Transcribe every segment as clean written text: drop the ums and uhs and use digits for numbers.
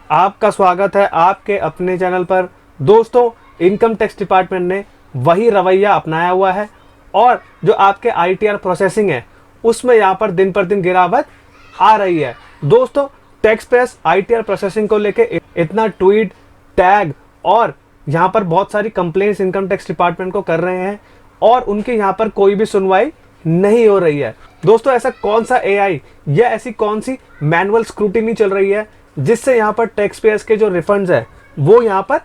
आपका स्वागत है आपके अपने चैनल पर। दोस्तों, इनकम टैक्स डिपार्टमेंट ने वही रवैया अपनाया हुआ है और जो आपके आईटीआर प्रोसेसिंग है उसमें यहाँ पर दिन पर दिन गिरावट आ रही है। दोस्तों, टैक्स पेयर्स आईटीआर प्रोसेसिंग को लेके इतना ट्वीट, टैग और यहाँ पर बहुत सारी कंप्लेंट्स इनकम टैक्स डिपार्टमेंट को कर रहे हैं और उनके यहाँ पर कोई भी सुनवाई नहीं हो रही है। दोस्तों, ऐसा कौन सा एआई या ऐसी कौन सी मैनुअल स्क्रूटिनी चल रही है जिससे यहाँ पर टैक्स पेयर्स के जो रिफंड्स है वो यहाँ पर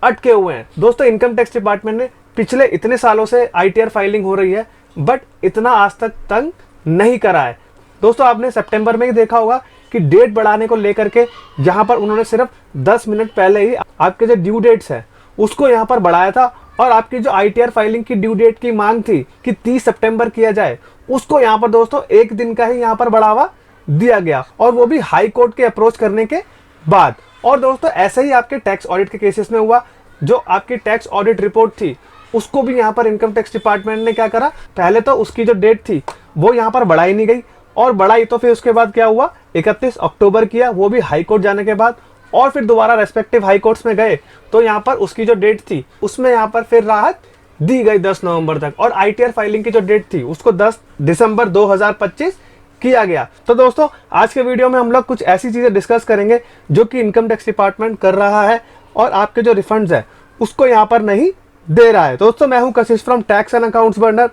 अटके हुए हैं। दोस्तों, इनकम टैक्स डिपार्टमेंट ने पिछले इतने सालों से आईटीआर फाइलिंग हो रही है बट इतना आज तक तंग नहीं करा है। दोस्तों, आपने सितंबर में ही देखा होगा कि डेट बढ़ाने को लेकर के यहाँ पर उन्होंने सिर्फ 10 मिनट पहले ही आपके जो ड्यू डेट्स है उसको यहाँ पर बढ़ाया था और आपकी जो आईटीआर फाइलिंग की ड्यू डेट की मांग थी कि 30 सितंबर किया जाए, उसको यहाँ पर दोस्तों एक दिन का ही यहाँ पर बढ़ावा दिया गया और वो भी हाई कोर्ट के अप्रोच करने के बाद। और दोस्तों, ऐसे ही आपके टैक्स ऑडिट के केसेस में हुआ। जो आपकी टैक्स ऑडिट रिपोर्ट थी उसको भी यहाँ पर इनकम टैक्स डिपार्टमेंट ने क्या करा, पहले तो उसकी जो डेट थी वो यहाँ पर बढ़ाई नहीं गई और बढ़ाई तो फिर उसके बाद क्या हुआ, 31 अक्टूबर किया, वो भी हाई कोर्ट जाने के बाद। और फिर दोबारा रेस्पेक्टिव हाई कोर्ट्स में गए तो यहाँ पर उसकी जो डेट थी उसमें यहाँ पर फिर राहत दी गई 10 नवंबर तक और आईटीआर फाइलिंग की जो डेट थी उसको 10 दिसंबर 2025 किया गया। तो दोस्तों, आज के वीडियो में हम लोग कुछ ऐसी चीजें डिस्कस करेंगे जो कि इनकम टैक्स डिपार्टमेंट कर रहा है और आपके जो रिफंड्स है उसको यहाँ पर नहीं दे रहा है। दोस्तों, मैं हूं कशिश from tax and accounts burner,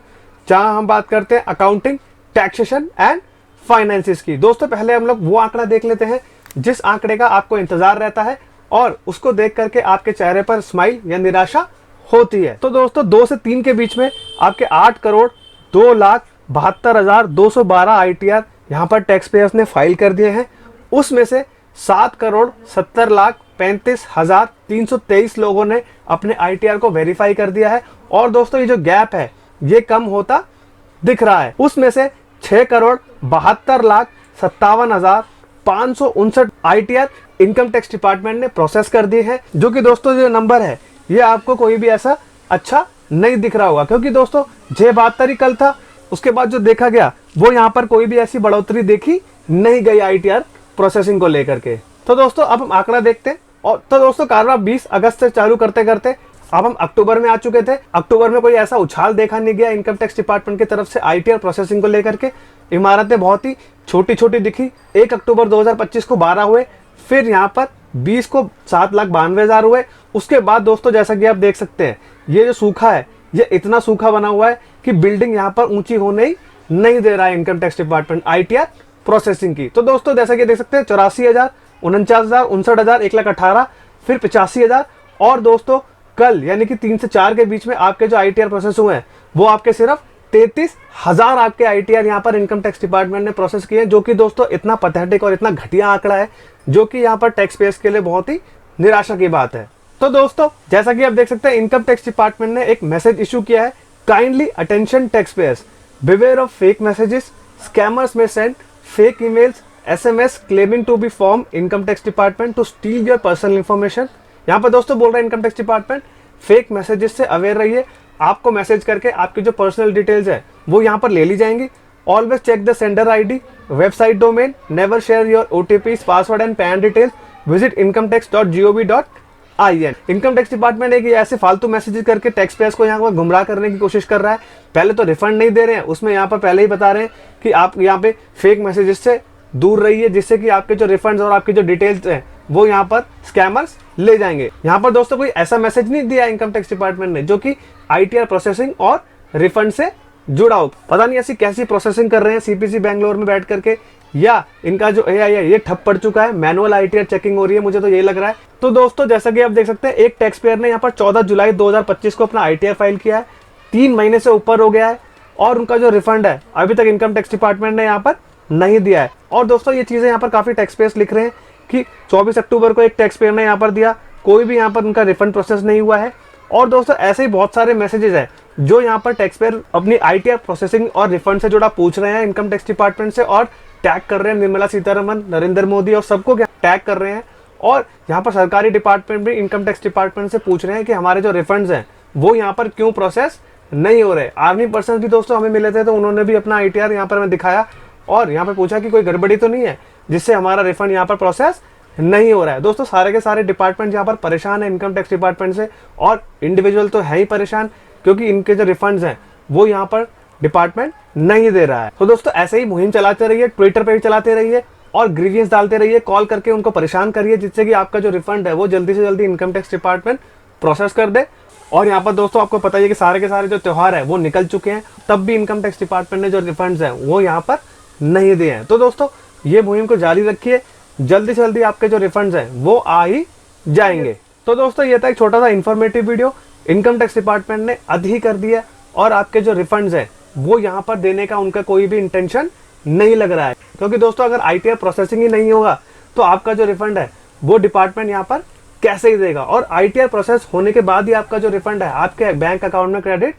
जहां हम बात करते हैं अकाउंटिंग, टैक्सेशन एंड फाइनेंसिस की। दोस्तों, पहले हम लोग वो आंकड़ा देख लेते हैं जिस आंकड़े का आपको इंतजार रहता है और उसको देख करके आपके चेहरे पर स्माइल या निराशा होती है। तो दोस्तों, 2 से 3 के बीच में आपके 8,02,72,212 आईटीआर यहाँ पर टैक्स पेयर्स ने फाइल कर दिए हैं। उसमें से 7,70,35,323 लोगों ने अपने आईटीआर को वेरीफाई कर दिया है और दोस्तों, ये जो गैप है ये कम होता दिख रहा है। उसमें से 6,72,57,559 आईटीआर इनकम टैक्स डिपार्टमेंट ने प्रोसेस कर दिए हैं, जो कि दोस्तों जो नंबर है ये आपको कोई भी ऐसा अच्छा नहीं दिख रहा होगा, क्योंकि दोस्तों 672 कल था, उसके बाद जो देखा गया वो यहाँ पर कोई भी ऐसी बढ़ोतरी देखी नहीं गई आईटीआर प्रोसेसिंग को लेकर के। तो दोस्तों, अब हम आंकड़ा देखते हैं। और तो दोस्तों, कार्यभार 20 अगस्त से चालू करते करते अब हम अक्टूबर में आ चुके थे। अक्टूबर में कोई ऐसा उछाल देखा नहीं गया इनकम टैक्स डिपार्टमेंट की तरफ से आईटीआर प्रोसेसिंग को लेकर के। इमारतें बहुत ही छोटी छोटी दिखी। 1 अक्टूबर 2025 को 12 हुए, फिर यहाँ पर 20 को 7,92,000 हुए। उसके बाद दोस्तों, जैसा कि आप देख सकते हैं, ये जो सूखा है ये इतना सूखा बना हुआ है कि बिल्डिंग यहाँ पर ऊंची होने ही नहीं दे रहा है income tax department ITR processing की। तो दोस्तों, जैसा कि देख सकते हैं, 84,000, 49,000, 59,000, 1,18,000, फिर 85,000 और दोस्तों कल यानी कि 3 से 4 के बीच में आपके जो आईटीआर प्रोसेस हुए हैं वो आपके सिर्फ 33,000 आपके आईटीआर यहाँ पर इनकम टैक्स डिपार्टमेंट ने प्रोसेस किए हैं, जो कि दोस्तों इतना पैथेटिक और इतना घटिया आंकड़ा है, जो कि यहाँ पर टैक्स पेयर्स के लिए बहुत ही निराशा की बात है। तो दोस्तों, जैसा कि आप देख सकते हैं, इनकम टैक्स डिपार्टमेंट ने एक मैसेज इशू किया है, kindly attention tax payers, beware of fake messages, scammers may send fake emails, SMS claiming to be from income tax department to steal your personal information. यहाँ पर दोस्तों बोल रहा है income tax department, fake messages से aware रहिए। आपको message करके आपकी जो पर्सनल डिटेल्स है वो यहाँ पर ले ली जाएंगी। Always check the sender ID, website domain, never share your OTPs, password and PAN details, visit incometax.gov.in। Income tax department है कि ऐसे फालतू मैसेजेस करके टैक्स पेयर्स को यहाँ पर गुमराह करने की कोशिश कर रहा है। पहले तो रिफंड नहीं दे रहे हैं, उसमें यहाँ पर पहले ही बता रहे हैं कि आप यहाँ पे फेक मैसेजेस से दूर रहिए, जिससे कि आपके जो रिफंड्स और आपकी जो डिटेल्स हैं वो यहाँ पर स्कैमर्स ले जाएंगे। यहाँ पर दोस्तों कोई ऐसा मैसेज नहीं दिया इनकम टैक्स डिपार्टमेंट ने जो कि आईटीआर प्रोसेसिंग और रिफंड से जुड़ा हो। पता नहीं ऐसी कैसी प्रोसेसिंग कर रहे हैं सीपीसी बैंगलोर में बैठ करके, या इनका जो एआई है ये ठप पड़ चुका है, मैनुअल आईटीआर चेकिंग हो रही है, मुझे तो यही लग रहा है। तो दोस्तों, जैसा कि आप देख सकते हैं, एक टैक्स पेयर ने यहाँ पर 14 जुलाई 2025 को अपना आईटीआर फाइल किया है, 3 महीने से ऊपर हो गया है और उनका जो रिफंड है अभी तक इनकम टैक्स डिपार्टमेंट ने यहाँ पर नहीं दिया है। और दोस्तों, ये चीजें यहाँ पर काफी टैक्स पेयर्स लिख रहे हैं कि 24 अक्टूबर को एक टैक्स पेयर ने यहाँ पर दिया, कोई भी यहाँ पर उनका रिफंड प्रोसेस नहीं हुआ है। और दोस्तों, ऐसे ही बहुत सारे मैसेजेस हैं जो यहाँ पर टैक्स पेयर अपनी आईटीआर प्रोसेसिंग और रिफंड से जुड़ा पूछ रहे हैं इनकम टैक्स डिपार्टमेंट से और टैग कर रहे हैं निर्मला सीतारमन, नरेंद्र मोदी और सबको टैग कर रहे हैं। और यहाँ पर सरकारी डिपार्टमेंट भी इनकम टैक्स डिपार्टमेंट से पूछ रहे हैं कि हमारे जो रिफंड्स हैं वो यहाँ पर क्यों प्रोसेस नहीं हो रहे। आर्मी पर्सन भी दोस्तों हमें मिले थे, तो उन्होंने भी अपना आईटीआर यहाँ पर हमें दिखाया और यहाँ पर पूछा कि कोई गड़बड़ी तो नहीं है जिससे हमारा रिफंड यहाँ पर प्रोसेस नहीं हो रहा है। दोस्तों सारे के सारे डिपार्टमेंट यहाँ पर परेशान है इनकम टैक्स डिपार्टमेंट से, और इंडिविजुअल तो है ही परेशान, क्योंकि इनके जो रिफंड्स हैं वो यहाँ पर डिपार्टमेंट नहीं दे रहा है। तो दोस्तों ऐसे ही मुहिम चलाते रहिए, ट्विटर पे भी चलाते रहिए और ग्रीवियंस डालते रहिए, कॉल करके उनको परेशान करिए, जिससे कि आपका जो रिफंड है वो जल्दी से जल्दी इनकम टैक्स डिपार्टमेंट प्रोसेस कर दे। और यहाँ पर दोस्तों आपको पता ही है कि सारे के सारे जो त्यौहार है वो निकल चुके हैं, तब भी इनकम टैक्स डिपार्टमेंट ने जो रिफंड्स हैं वो यहाँ पर नहीं दिए हैं। तो दोस्तों ये मुहिम को जारी रखिए, जल्दी से जल्दी आपके जो रिफंड्स हैं वो आ ही जाएंगे। तो दोस्तों ये था एक छोटा सा informative video. Income tax department ने अभी कर दिया और आपके जो रिफंड्स हैं वो यहाँ पर देने का उनका कोई भी इंटेंशन नहीं लग रहा है, क्योंकि दोस्तों अगर ITR प्रोसेसिंग ही नहीं होगा तो आपका जो रिफंड है वो डिपार्टमेंट यहाँ पर कैसे ही देगा, और ITR प्रोसेस होने के बाद ही आपका जो रिफंड है आपके बैंक अकाउंट में क्रेडिट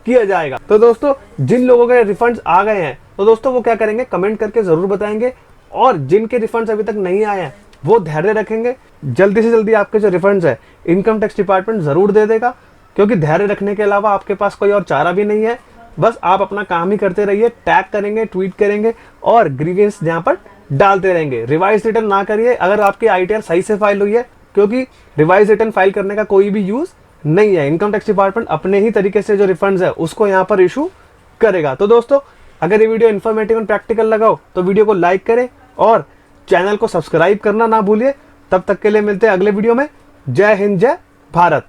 किया जाएगा। तो दोस्तों जिन लोगों के रिफंड्स आ गए हैं तो दोस्तों वो क्या करेंगे, कमेंट करके जरूर बताएंगे, और जिनके रिफंड्स अभी तक नहीं आए हैं वो धैर्य रखेंगे, जल्दी से जल्दी आपके जो रिफंड्स है इनकम टैक्स डिपार्टमेंट जरूर दे देगा, क्योंकि धैर्य रखने के अलावा आपके पास कोई और चारा भी नहीं है। बस आप अपना काम ही करते रहिए, टैग करेंगे, ट्वीट करेंगे और ग्रीवियंस यहाँ पर डालते रहेंगे। रिवाइज रिटर्न ना करिए अगर आपकी ITR सही से फाइल हुई है, क्योंकि रिवाइज रिटर्न फाइल करने का कोई भी यूज नहीं है। इनकम टैक्स डिपार्टमेंट अपने ही तरीके से जो रिफंड्स है उसको यहाँ पर इशू करेगा। तो दोस्तों अगर ये वीडियो इन्फॉर्मेटिव एंड प्रैक्टिकल लगा हो तो वीडियो को लाइक करें और चैनल को सब्सक्राइब करना ना भूलिए। तब तक के लिए मिलते हैं अगले वीडियो में। जय हिंद, जय भारत।